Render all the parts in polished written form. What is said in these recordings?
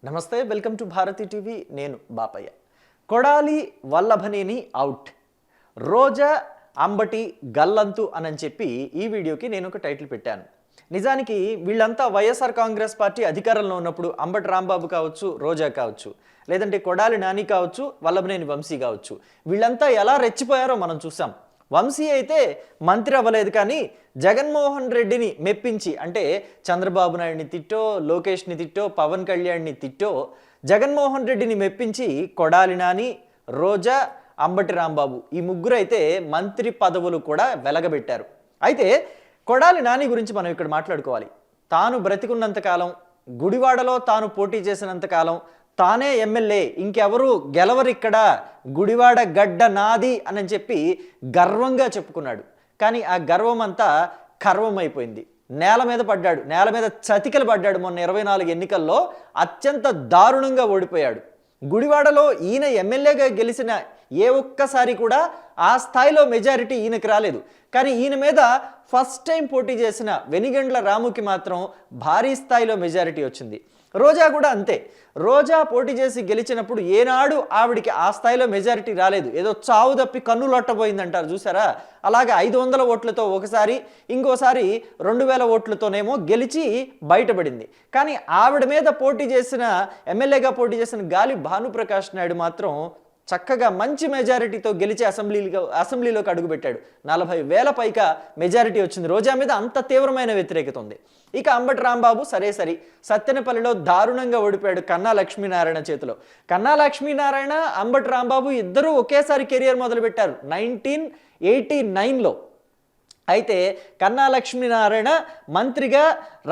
నమస్తే welcome to Bharati TV నేను Bapayya. Kodali Vallabhaneni out, రోజా అంబటి గల్లంతు అని చెప్పి ఈ వీడియోకి నేను ఒక టైటిల్ పెట్టాను. నిజానికి వీళ్ళంతా వైఎస్ఆర్ కాంగ్రెస్ పార్టీ అధికారంలో ఉన్నప్పుడు అంబటి రాంబాబు కావచ్చు, రోజా కావచ్చు, లేదంటే కొడాలి నాని కావచ్చు, వల్లభనేని వంశీ కావచ్చు, వీళ్ళంతా ఎలా రెచ్చిపోయారో మనం చూసాం. వంశీ అయితే మంత్రి అవ్వలేదు, కానీ జగన్మోహన్ రెడ్డిని మెప్పించి, అంటే చంద్రబాబు నాయుడిని తిట్టో, లోకేష్ని తిట్టో, పవన్ కళ్యాణ్ని తిట్టో, జగన్మోహన్ రెడ్డిని మెప్పించి కొడాలి నాని, రోజా, అంబటి రాంబాబు ఈ ముగ్గురు అయితే మంత్రి పదవులు కూడా వెలగబెట్టారు. అయితే కొడాలి నాని గురించి మనం ఇక్కడ మాట్లాడుకోవాలి. తాను బ్రతికున్నంతకాలం, గుడివాడలో తాను పోటీ చేసినంతకాలం తానే ఎమ్మెల్యే, ఇంకెవరు గెలవరిక్కడ, గుడివాడ గడ్డ నాది అని చెప్పి గర్వంగా చెప్పుకున్నాడు. కానీ ఆ గర్వం అంతా కర్వం అయిపోయింది. నేల మీద పడ్డాడు, నేల మీద చతికిలు పడ్డాడు. మొన్న 24 ఎన్నికల్లో అత్యంత దారుణంగా ఓడిపోయాడు. గుడివాడలో ఈయన ఎమ్మెల్యేగా గెలిచిన ఏ ఒక్కసారి కూడా ఆ స్థాయిలో మెజారిటీ ఈయనకి రాలేదు. కానీ ఈయన మీద ఫస్ట్ టైం పోటీ చేసిన వెనిగండ్ల రాముకి మాత్రం భారీ స్థాయిలో మెజారిటీ వచ్చింది. రోజా కూడా అంతే. రోజా పోటీ చేసి గెలిచినప్పుడు ఏనాడు ఆవిడికి ఆ స్థాయిలో మెజారిటీ రాలేదు. ఏదో చావు తప్పి కన్ను లొట్టబోయిందంటారు చూసారా, అలాగే 500 ఓట్లతో ఒకసారి, ఇంకోసారి 2000 ఓట్లతోనేమో గెలిచి బయటపడింది. కానీ ఆవిడ మీద పోటీ చేసిన, ఎమ్మెల్యేగా పోటీ చేసిన గాలి భానుప్రకాష్ నాయుడు మాత్రం చక్కగా మంచి మెజారిటీతో గెలిచి అసెంబ్లీలోకి అడుగుపెట్టాడు. 40,000 పైగా మెజారిటీ వచ్చింది. రోజా మీద అంత తీవ్రమైన వ్యతిరేకత ఉంది. ఇక అంబటి రాంబాబు సరే సత్తెనపల్లిలో దారుణంగా ఓడిపోయాడు కన్నా లక్ష్మీనారాయణ చేతిలో. కన్నా లక్ష్మీనారాయణ, అంబటి రాంబాబు ఇద్దరూ ఒకేసారి కెరియర్ మొదలుపెట్టారు 1989లో. అయితే కన్నా లక్ష్మీనారాయణ మంత్రిగా,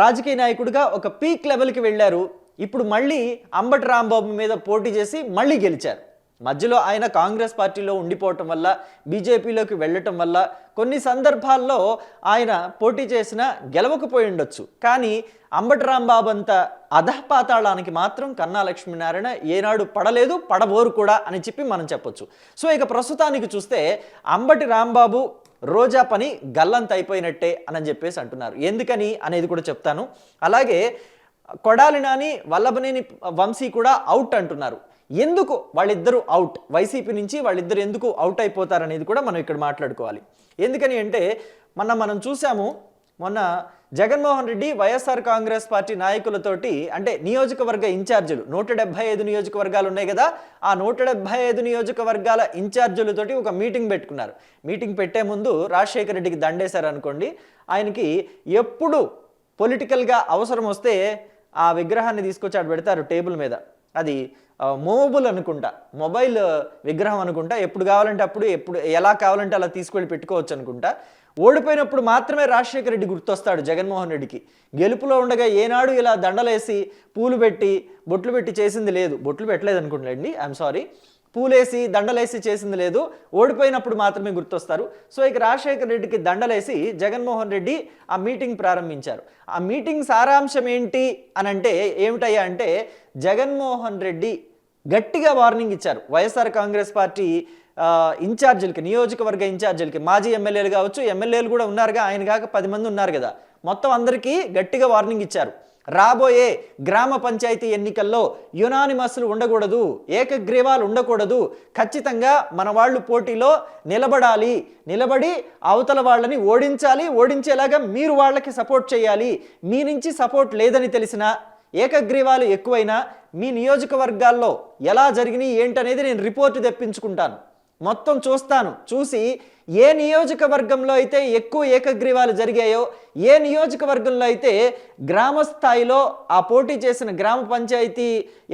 రాజకీయ నాయకుడిగా ఒక పీక్ లెవెల్కి వెళ్ళారు. ఇప్పుడు మళ్ళీ అంబటి రాంబాబు మీద పోటీ చేసి మళ్ళీ గెలిచారు. మధ్యలో ఆయన కాంగ్రెస్ పార్టీలో ఉండిపోవటం వల్ల, బీజేపీలోకి వెళ్ళటం వల్ల కొన్ని సందర్భాల్లో ఆయన పోటీ చేసినా గెలవకపోయి ఉండొచ్చు. కానీ అంబటి రాంబాబు అంత అధపాతాళానికి మాత్రం కన్నా లక్ష్మీనారాయణ ఏనాడు పడలేదు, పడబోరు కూడా అని చెప్పి మనం చెప్పొచ్చు. సో ఇక ప్రస్తుతానికి చూస్తే అంబటి రాంబాబు, రోజా పని గల్లంత అయిపోయినట్టే అని చెప్పేసి అంటున్నారు. ఎందుకని అనేది కూడా చెప్తాను. అలాగే కొడాలి నాని, వల్లభనేని వంశీ కూడా అవుట్ అంటున్నారు. ఎందుకు వాళ్ళిద్దరూ అవుట్, వైసీపీ నుంచి వాళ్ళిద్దరు ఎందుకు అవుట్ అయిపోతారనేది కూడా మనం ఇక్కడ మాట్లాడుకోవాలి. ఎందుకని అంటే మనం చూసాము, మొన్న జగన్మోహన్ రెడ్డి వైఎస్ఆర్ కాంగ్రెస్ పార్టీ నాయకులతోటి, అంటే నియోజకవర్గ ఇన్ఛార్జీలు, 175 నియోజకవర్గాలు ఉన్నాయి కదా, ఆ 175 నియోజకవర్గాల ఇన్ఛార్జీలతోటి ఒక మీటింగ్ పెట్టుకున్నారు. మీటింగ్ పెట్టే ముందు రాజశేఖర రెడ్డికి దండేశారు అనుకోండి. ఆయనకి ఎప్పుడు పొలిటికల్గా అవసరం వస్తే ఆ విగ్రహాన్ని తీసుకొచ్చి ఆడ పెడతారు టేబుల్ మీద. అది మూవబుల్ అనుకుంటా, మొబైల్ విగ్రహం అనుకుంటా. ఎప్పుడు కావాలంటే అప్పుడు, ఎప్పుడు ఎలా కావాలంటే అలా తీసుకెళ్ళి పెట్టుకోవచ్చు అనుకుంటా. ఓడిపోయినప్పుడు మాత్రమే రాజశేఖర రెడ్డి గుర్తొస్తాడు జగన్మోహన్ రెడ్డికి. గెలుపులో ఉండగా ఏనాడు ఇలా దండలేసి, పూలు పెట్టి, బొట్లు పెట్టి చేసింది లేదు. బొట్లు పెట్టలేదు అనుకుంటాండి, ఐఎమ్ సారీ, పూలేసి దండలేసి చేసింది లేదు. ఓడిపోయినప్పుడు మాత్రమే గుర్తొస్తారు. సో ఇక రాజశేఖర రెడ్డికి దండలేసి జగన్మోహన్ రెడ్డి ఆ మీటింగ్ ప్రారంభించారు. ఆ మీటింగ్ సారాంశం ఏంటి అని అంటే, ఏమిటయ్యా అంటే, జగన్మోహన్ రెడ్డి గట్టిగా వార్నింగ్ ఇచ్చారు వైఎస్ఆర్ కాంగ్రెస్ పార్టీ ఇన్ఛార్జీలకి, నియోజకవర్గ ఇన్ఛార్జీలకి. మాజీ ఎమ్మెల్యేలు కావచ్చు, ఎమ్మెల్యేలు కూడా ఉన్నారుగా, ఆయన కాక 10 మంది ఉన్నారు కదా, మొత్తం అందరికీ గట్టిగా వార్నింగ్ ఇచ్చారు. రాబోయే గ్రామ పంచాయతీ ఎన్నికల్లో యునానిమస్లు ఉండకూడదు, ఏకగ్రీవాలు ఉండకూడదు. ఖచ్చితంగా మన వాళ్ళు పోటీలో నిలబడాలి, నిలబడి అవతల వాళ్ళని ఓడించాలి. ఓడించేలాగా మీరు వాళ్ళకి సపోర్ట్ చేయాలి. మీ నుంచి సపోర్ట్ లేదని తెలిసినా, ఏకగ్రీవాలు ఎక్కువైనా మీ నియోజకవర్గాల్లో ఎలా జరిగినాయి ఏంటనేది నేను రిపోర్టు తెప్పించుకుంటాను, మొత్తం చూస్తాను. చూసి ఏ నియోజకవర్గంలో అయితే ఎక్కువ ఏకగ్రీవాలు జరిగాయో, ఏ నియోజకవర్గంలో అయితే గ్రామ స్థాయిలో ఆ పోటీ చేసిన, గ్రామ పంచాయతీ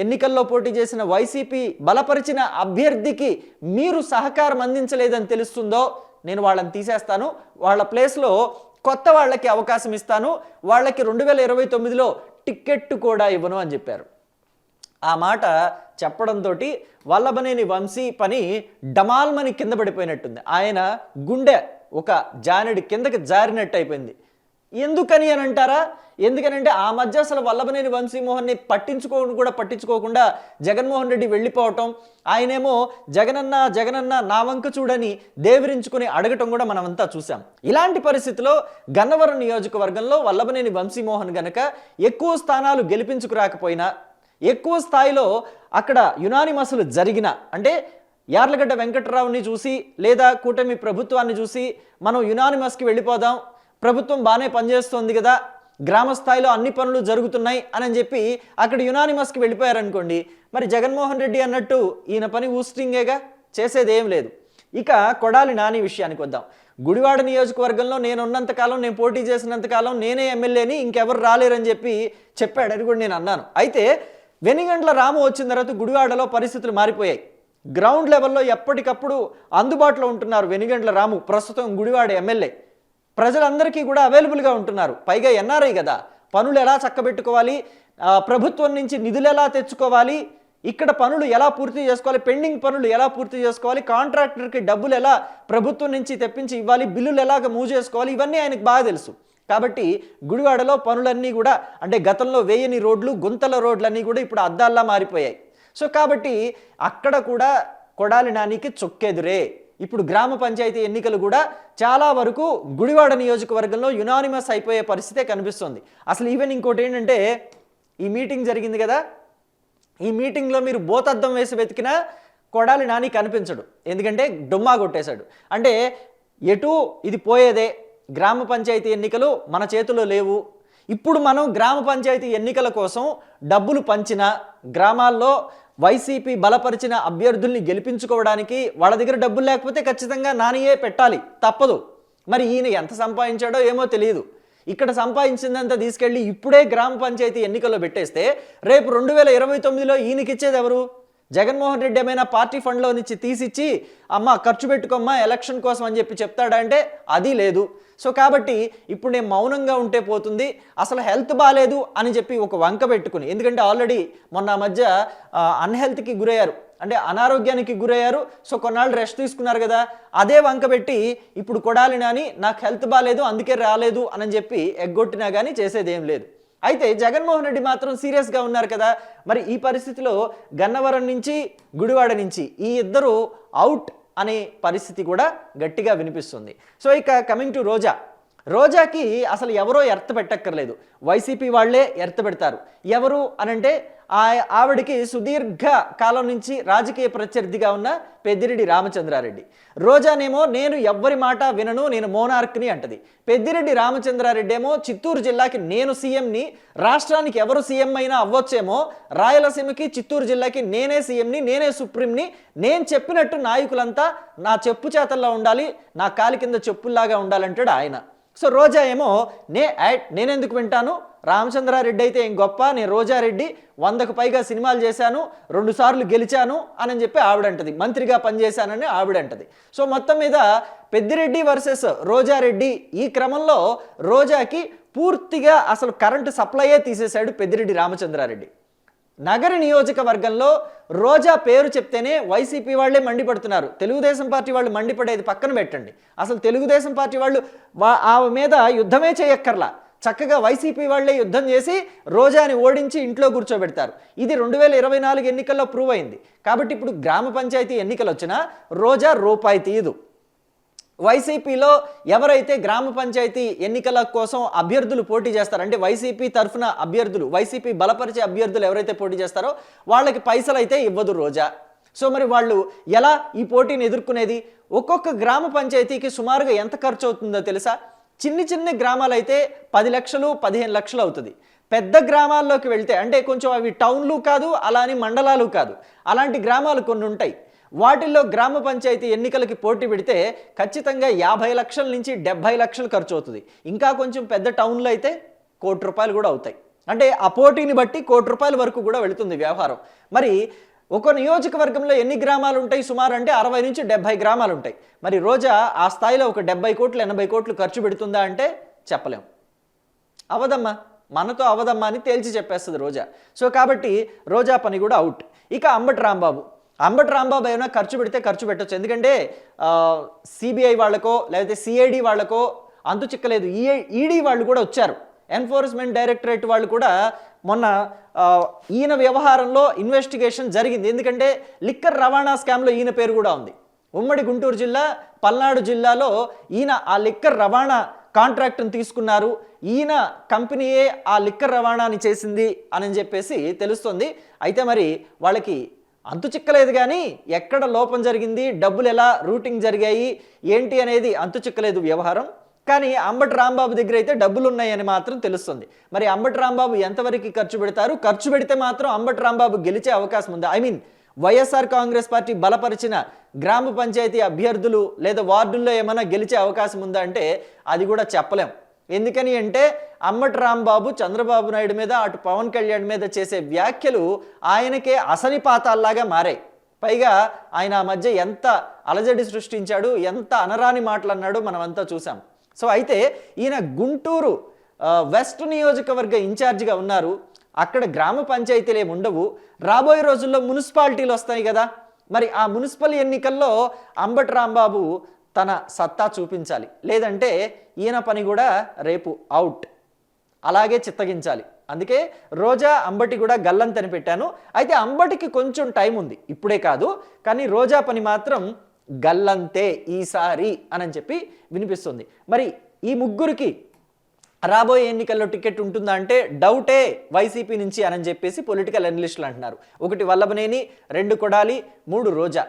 ఎన్నికల్లో పోటీ చేసిన వైసీపీ బలపరిచిన అభ్యర్థికి మీరు సహకారం అందించలేదని తెలుస్తుందో, నేను వాళ్ళని తీసేస్తాను. వాళ్ళ ప్లేస్లో కొత్త వాళ్ళకి అవకాశం ఇస్తాను. వాళ్ళకి 2029లో టికెట్ కూడా ఇవ్వను అని చెప్పారు. ఆ మాట చెప్పడంతో వల్లభనేని వంశీ పని డమాల్మని కింద పడిపోయినట్టుంది. ఆయన గుండె ఒక జానెడు కిందకి జారినట్టు అయిపోయింది. ఎందుకని అని అంటారా? ఎందుకనంటే ఆ మధ్య అసలు వల్లభనేని వంశీమోహన్ని పట్టించుకోకుండా జగన్మోహన్ రెడ్డి వెళ్ళిపోవటం, ఆయనేమో జగనన్న నా వంక చూడని దేవిరించుకుని అడగటం కూడా మనమంతా చూసాం. ఇలాంటి పరిస్థితిలో గన్నవరం నియోజకవర్గంలో వల్లభనేని వంశీమోహన్ గనక ఎక్కువ స్థానాలు గెలిపించుకురాకపోయినా, ఎక్కువ స్థాయిలో అక్కడ యునానిమస్లు జరిగిన అంటే యార్లగడ్డ వెంకట్రావుని చూసి లేదా కూటమి ప్రభుత్వాన్ని చూసి మనం యునానిమస్కి వెళ్ళిపోదాం, ప్రభుత్వం బాగానే పనిచేస్తోంది కదా, గ్రామ స్థాయిలో అన్ని పనులు జరుగుతున్నాయి అని చెప్పి అక్కడ యునానిమస్కి వెళ్ళిపోయారనుకోండి, మరి జగన్మోహన్ రెడ్డి అన్నట్టు ఈయన పని ఊస్టింగేగా, చేసేది ఏం లేదు. ఇక కొడాలి నాని విషయానికి వద్దాం. గుడివాడ నియోజకవర్గంలో నేనున్నంతకాలం, నేను పోటీ చేసినంతకాలం నేనే ఎమ్మెల్యేని, ఇంకెవరు రాలేరని చెప్పాడు. అది కూడా నేను అన్నాను. అయితే వెనిగండ్ల రాము వచ్చిన తర్వాత గుడివాడలో పరిస్థితులు మారిపోయాయి. గ్రౌండ్ లెవెల్లో ఎప్పటికప్పుడు అందుబాటులో ఉంటున్నారు వెనిగండ్ల రాము, ప్రస్తుతం గుడివాడ ఎమ్మెల్యే. ప్రజలందరికీ కూడా అవైలబుల్గా ఉంటున్నారు. పైగా ఎన్ఆర్ఐ కదా, పనులు ఎలా చక్కబెట్టుకోవాలి, ప్రభుత్వం నుంచి నిధులు ఎలా తెచ్చుకోవాలి, ఇక్కడ పనులు ఎలా పూర్తి చేసుకోవాలి, పెండింగ్ పనులు ఎలా పూర్తి చేసుకోవాలి, కాంట్రాక్టర్కి డబ్బులు ఎలా ప్రభుత్వం నుంచి తెప్పించి ఇవ్వాలి, బిల్లులు ఎలాగ మూవ్ చేసుకోవాలి, ఇవన్నీ ఆయనకు బాగా తెలుసు. కాబట్టి గుడివాడలో పనులన్నీ కూడా అంటే గతంలో వేయని రోడ్లు, గుంతల రోడ్లన్నీ కూడా ఇప్పుడు అద్దాల్లా మారిపోయాయి. సో కాబట్టి అక్కడ కూడా కొడాలి నానికి చొక్కెదురే. ఇప్పుడు గ్రామ పంచాయతీ ఎన్నికలు కూడా చాలా వరకు గుడివాడ నియోజకవర్గంలో యునానిమస్ అయిపోయే పరిస్థితే కనిపిస్తుంది. అసలు ఈవెన్ ఇంకోటి ఏంటంటే, ఈ మీటింగ్ జరిగింది కదా, ఈ మీటింగ్లో మీరు బోతద్దం వేసి వెతికినా కొడాలి నాని కనిపించడు. ఎందుకంటే డుమ్మా కొట్టేశాడు. అంటే ఎటు ఇది పోయేదే, గ్రామ పంచాయతీ ఎన్నికలు మన చేతిలో లేవు. ఇప్పుడు మనం గ్రామ పంచాయతీ ఎన్నికల కోసం డబ్బులు పంచిన, గ్రామాల్లో వైసీపీ బలపరిచిన అభ్యర్థుల్ని గెలిపించుకోవడానికి వాళ్ళ దగ్గర డబ్బులు లేకపోతే ఖచ్చితంగా నానియే పెట్టాలి, తప్పదు. మరి ఈయన ఎంత సంపాదించాడో ఏమో తెలియదు. ఇక్కడ సంపాదించిందంతా తీసుకెళ్ళి ఇప్పుడే గ్రామ పంచాయతీ ఎన్నికల్లో పెట్టేస్తే రేపు 2029లో ఈయనకిచ్చేది ఎవరు? జగన్మోహన్ రెడ్డి ఏమైనా పార్టీ ఫండ్లో నుంచి తీసిచ్చి అమ్మ ఖర్చు పెట్టుకోమ్మా ఎలక్షన్ కోసం అని చెప్తాడా అంటే అది లేదు. సో కాబట్టి ఇప్పుడు నేను మౌనంగా ఉంటే పోతుంది, అసలు హెల్త్ బాగాలేదు అని చెప్పి ఒక వంక పెట్టుకుని, ఎందుకంటే ఆల్రెడీ మొన్న మధ్య అన్హెల్త్కి గురయ్యారు, అంటే అనారోగ్యానికి గురయ్యారు. సో కొన్నాళ్ళు రెస్ట్ తీసుకున్నారు కదా, అదే వంక పెట్టి ఇప్పుడు కొడాలి నాని నాకు హెల్త్ బాగాలేదు అందుకే రాలేదు అని చెప్పి ఎగ్గొట్టినా కానీ చేసేది ఏం లేదు. అయితే జగన్మోహన్ రెడ్డి మాత్రం సీరియస్గా ఉన్నారు కదా. మరి ఈ పరిస్థితిలో గన్నవరం నుంచి గుడివాడ నుంచి ఈ ఇద్దరు అవుట్ అనే పరిస్థితి కూడా గట్టిగా వినిపిస్తుంది. సో ఇక కమింగ్ టు రోజాకి అసలు ఎవరో ఎర్త పెట్టక్కర్లేదు, వైసీపీ వాళ్లే ఎర్త పెడతారు. ఎవరు అనంటే ఆవిడికి సుదీర్ఘ కాలం నుంచి రాజకీయ ప్రత్యర్థిగా ఉన్న పెద్దిరెడ్డి రామచంద్రారెడ్డి. రోజానేమో నేను ఎవ్వరి మాట వినను, నేను మోనార్క్ని అంటది. పెద్దిరెడ్డి రామచంద్రారెడ్డి ఏమో చిత్తూరు జిల్లాకి నేను సీఎంని, రాష్ట్రానికి ఎవరు సీఎం అయినా అవ్వచ్చేమో, రాయలసీమకి చిత్తూరు జిల్లాకి నేనే సీఎంని, నేనే సుప్రీంని, నేను చెప్పినట్టు నాయకులంతా నా చెప్పు చేతల్లో ఉండాలి, నా కాలి కింద చెప్పుల్లాగా ఉండాలంటాడు ఆయన. సో రోజా ఏమో నేనెందుకు వింటాను, రామచంద్రారెడ్డి అయితే ఏం గొప్ప, నేను రోజారెడ్డి 100కు పైగా సినిమాలు చేశాను, 2 సార్లు గెలిచాను అని చెప్పి ఆవిడంటది, మంత్రిగా పనిచేశానని ఆవిడంటది. సో మొత్తం మీద పెద్దిరెడ్డి వర్సెస్ రోజారెడ్డి. ఈ క్రమంలో రోజాకి పూర్తిగా అసలు కరెంటు సప్లైయే తీసేశాడు పెద్దిరెడ్డి రామచంద్రారెడ్డి. నగర నియోజకవర్గంలో రోజా పేరు చెప్తేనే వైసీపీ వాళ్ళే మండిపడుతున్నారు. తెలుగుదేశం పార్టీ వాళ్ళు మండిపడేది పక్కన పెట్టండి, అసలు తెలుగుదేశం పార్టీ వాళ్ళు ఆమె మీద యుద్ధమే చేయక్కర్లా, చక్కగా వైసీపీ వాళ్లే యుద్ధం చేసి రోజాని ఓడించి ఇంట్లో కూర్చోబెడతారు. ఇది 2024 ఎన్నికల్లో ప్రూవ్ అయింది. కాబట్టి ఇప్పుడు గ్రామ పంచాయతీ ఎన్నికలు వచ్చినా రోజా రూపాయి తీయదు. వైసీపీలో ఎవరైతే గ్రామ పంచాయతీ ఎన్నికల కోసం అభ్యర్థులు పోటీ చేస్తారో, అంటే వైసీపీ తరఫున అభ్యర్థులు, వైసీపీ బలపరిచే అభ్యర్థులు ఎవరైతే పోటీ చేస్తారో వాళ్ళకి పైసలు అయితే ఇవ్వదు రోజా. సో మరి వాళ్ళు ఎలా ఈ పోటీని ఎదుర్కొనేది? ఒక్కొక్క గ్రామ పంచాయతీకి సుమారుగా ఎంత ఖర్చు అవుతుందో తెలుసా? చిన్ని గ్రామాలు అయితే 10 లక్షలు 15 లక్షలు అవుతుంది. పెద్ద గ్రామాల్లోకి వెళ్తే, అంటే కొంచెం అవి టౌన్లు కాదు, అలాని మండలాలు కాదు, అలాంటి గ్రామాలు కొన్ని ఉంటాయి. వాటిల్లో గ్రామ పంచాయతీ ఎన్నికలకి పోటీ పెడితే ఖచ్చితంగా 50 లక్షల నుంచి 70 లక్షలు ఖర్చు అవుతుంది. ఇంకా కొంచెం పెద్ద టౌన్లో అయితే ₹1 కోటి కూడా అవుతాయి. అంటే ఆ పోటీని బట్టి ₹1 కోటి వరకు కూడా వెళుతుంది వ్యవహారం. మరి ఒక నియోజకవర్గంలో ఎన్ని గ్రామాలు ఉంటాయి సుమారు అంటే 60 నుంచి 70 గ్రామాలు ఉంటాయి. మరి రోజా ఆ స్థాయిలో ఒక 70 కోట్లు 80 కోట్లు ఖర్చు పెడుతుందా అంటే చెప్పలేం. అవదమ్మా, మనతో అవదమ్మా అని తేల్చి చెప్పేస్తుంది రోజా. సో కాబట్టి రోజా పని కూడా అవుట్. ఇక అంబటి రాంబాబు ఏమైనా ఖర్చు పెడితే ఖర్చు పెట్టచ్చు. ఎందుకంటే సిబిఐ వాళ్ళకో లేకపోతే సిఐడి వాళ్ళకో అంతు చిక్కలేదు, ఈడీ వాళ్ళు కూడా వచ్చారు, ఎన్ఫోర్స్మెంట్ డైరెక్టరేట్ వాళ్ళు కూడా మొన్న ఈయన వ్యవహారంలో ఇన్వెస్టిగేషన్ జరిగింది. ఎందుకంటే లిక్కర్ రవాణా స్కామ్లో ఈయన పేరు కూడా ఉంది. ఉమ్మడి గుంటూరు జిల్లా, పల్నాడు జిల్లాలో ఈయన ఆ లిక్కర్ రవాణా కాంట్రాక్ట్ని తీసుకున్నారు, ఈయన కంపెనీయే ఆ లిక్కర్ రవాణాని చేసింది అని చెప్పేసి తెలుస్తుంది. అయితే మరి వాళ్ళకి అంతు చిక్కలేదు, కానీ ఎక్కడ లోపం జరిగింది, డబ్బులు ఎలా రూటింగ్ జరిగాయి ఏంటి అనేది అంతు చిక్కలేదు వ్యవహారం. కానీ అంబటి రాంబాబు దగ్గర అయితే డబ్బులు ఉన్నాయని మాత్రం తెలుస్తుంది. మరి అంబటి రాంబాబు ఎంతవరకు ఖర్చు పెడతారు? ఖర్చు పెడితే మాత్రం అంబటి రాంబాబు గెలిచే అవకాశం ఉంది. వైఎస్ఆర్ కాంగ్రెస్ పార్టీ బలపరిచిన గ్రామ పంచాయతీ అభ్యర్థులు లేదా వార్డుల్లో ఏమైనా గెలిచే అవకాశం ఉందా అంటే అది కూడా చెప్పలేం. ఎందుకని అంటే అంబటి రాంబాబు చంద్రబాబు నాయుడు మీద, అటు పవన్ కళ్యాణ్ మీద చేసే వ్యాఖ్యలు ఆయనకే అసనిపాతాల్లాగా మారాయి. పైగా ఆయన ఆ మధ్య ఎంత అలజడి సృష్టించాడు, ఎంత అనరాని మాటలన్నాడు మనమంతా చూసాం. సో అయితే ఈయన గుంటూరు వెస్ట్ నియోజకవర్గ ఇన్ఛార్జిగా ఉన్నారు. అక్కడ గ్రామ పంచాయతీలు ఏమి ఉండవు. రాబోయే రోజుల్లో మున్సిపాలిటీలు వస్తాయి కదా, మరి ఆ మున్సిపల్ ఎన్నికల్లో అంబటి రాంబాబు తన సత్తా చూపించాలి. లేదంటే ఈయన పని కూడా రేపు అవుట్, అలాగే చిత్తగించాలి. అందుకే రోజా అంబటి కూడా గల్లంతని పెట్టాను. అయితే అంబటికి కొంచెం టైం ఉంది, ఇప్పుడే కాదు, కానీ రోజా పని మాత్రం గల్లంతే ఈసారి అని చెప్పి వినిపిస్తుంది. మరి ఈ ముగ్గురికి రాబోయే ఎన్నికల్లో టికెట్ ఉంటుందా అంటే డౌటే వైసీపీ నుంచి అని చెప్పేసి పొలిటికల్ అనలిస్టులు అంటున్నారు. 1 వల్లభనేని, 2 కొడాలి, 3 రోజా,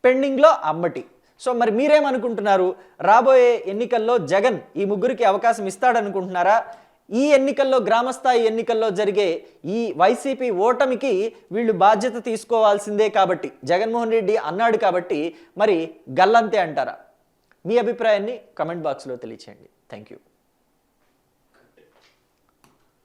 పెండింగ్లో అంబటి. సో మరి మీరేమనుకుంటున్నారు? రాబోయే ఎన్నికల్లో జగన్ ఈ ముగ్గురికి అవకాశం ఇస్తాడనుకుంటున్నారా? ఈ ఎన్నికల్లో, గ్రామస్థాయి ఎన్నికల్లో జరిగే ఈ వైసీపీ ఓటమికి వీళ్ళు బాధ్యత తీసుకోవాల్సిందే కాబట్టి, జగన్మోహన్ రెడ్డి అన్నాడు కాబట్టి మరి గల్లంతే అంటారా? మీ అభిప్రాయాన్ని కమెంట్ బాక్స్లో తెలియచేయండి. Thank you.